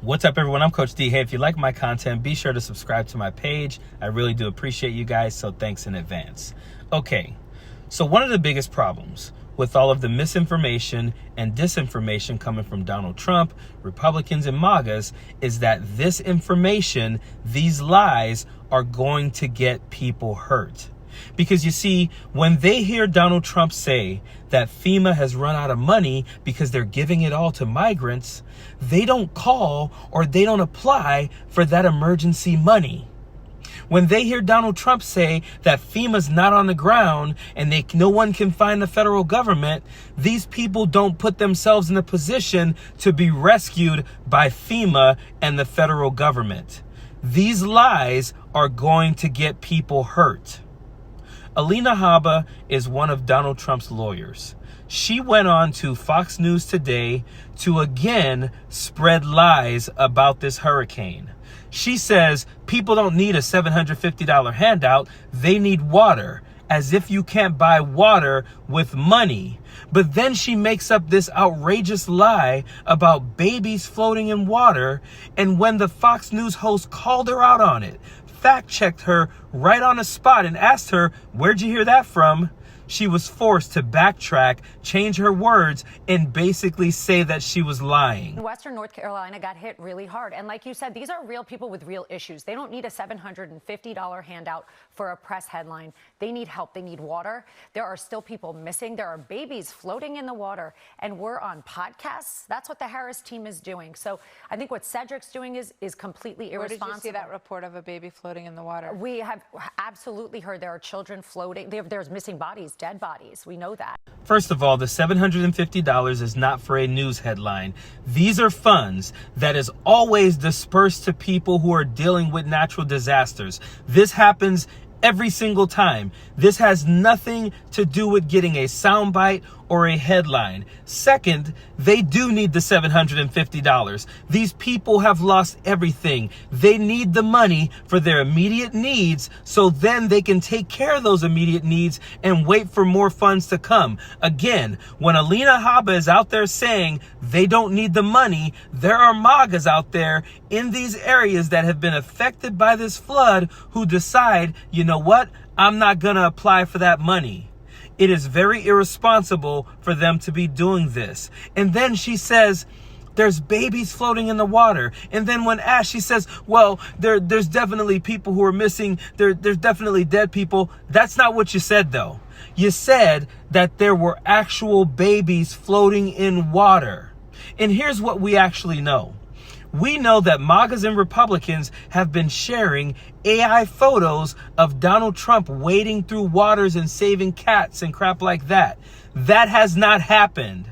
What's up, everyone? I'm Coach D. Hey, if you like my content, be sure to subscribe to my page. I really do appreciate you guys, so thanks in advance. Okay, so one of the biggest problems with all of the misinformation and disinformation coming from Donald Trump, Republicans, and MAGAs is that this information, these lies, are going to get people hurt. Because you see, when they hear Donald Trump say that FEMA has run out of money because they're giving it all to migrants, they don't call or they don't apply for that emergency money. When they hear Donald Trump say that FEMA's not on the ground and no one can find the federal government, these people don't put themselves in a position to be rescued by FEMA and the federal government. These lies are going to get people hurt. Alina Habba is one of Donald Trump's lawyers. She went on to Fox News today to again spread lies about this hurricane. She says people don't need a $750 handout, they need water, as if you can't buy water with money. But then she makes up this outrageous lie about babies floating in water, and when the Fox News host called her out on it, fact-checked her right on the spot and asked her, "Where'd you hear that from?" she was forced to backtrack, change her words, and basically say that she was lying. Western North Carolina got hit really hard. And like you said, these are real people with real issues. They don't need a $750 handout for a press headline. They need help. They need water. There are still people missing. There are babies floating in the water. And we're on podcasts. That's what the Harris team is doing. So I think what Cedric's doing is completely irresponsible. Where did you see that report of a baby floating in the water? We have absolutely heard there are children floating. There's missing bodies, dead bodies. We know that. First of all, the $750 is not for a news headline. These are funds that is always dispersed to people who are dealing with natural disasters. This happens every single time. This has nothing to do with getting a soundbite or a headline. Second, they do need the $750. These people have lost everything. They need the money for their immediate needs, so then they can take care of those immediate needs and wait for more funds to come. Again, when Alina Habba is out there saying they don't need the money, there are MAGAs out there in these areas that have been affected by this flood who decide, you know what, I'm not gonna apply for that money. It is very irresponsible for them to be doing this. And then she says, there's babies floating in the water. And then when asked, she says, well, there's definitely people who are missing. There's definitely dead people. That's not what you said, though. You said that there were actual babies floating in water. And here's what we actually know. We know that MAGAs and Republicans have been sharing AI photos of Donald Trump wading through waters and saving cats and crap like that. That has not happened.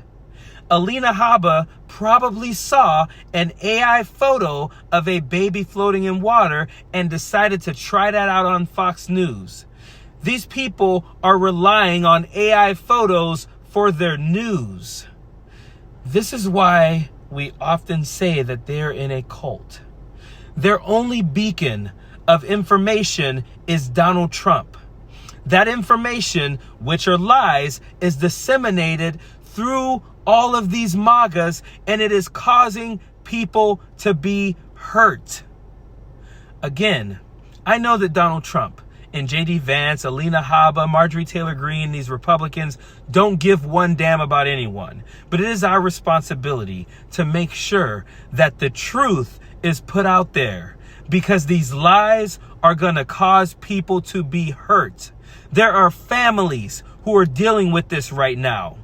Alina Habba probably saw an AI photo of a baby floating in water and decided to try that out on Fox News. These people are relying on AI photos for their news. This is why we often say that they're in a cult. Their only beacon of information is Donald Trump. That information, which are lies, is disseminated through all of these MAGAs, and it is causing people to be hurt. Again, I know that Donald Trump and J.D. Vance, Alina Habba, Marjorie Taylor Greene, these Republicans don't give one damn about anyone. But it is our responsibility to make sure that the truth is put out there, because these lies are going to cause people to be hurt. There are families who are dealing with this right now.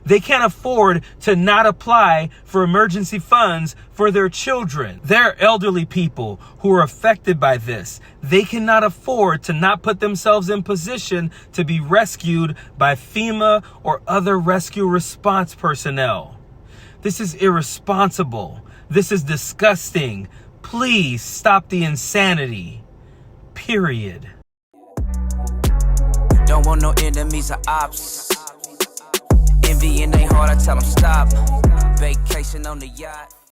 They can't afford to not apply for emergency funds for their children. There are elderly people who are affected by this. They cannot afford to not put themselves in position to be rescued by FEMA or other rescue response personnel. This is irresponsible. This is disgusting. Please stop the insanity. Period. Don't want no enemies or ops. Envy in they heart, I tell them stop. Vacation on the yacht.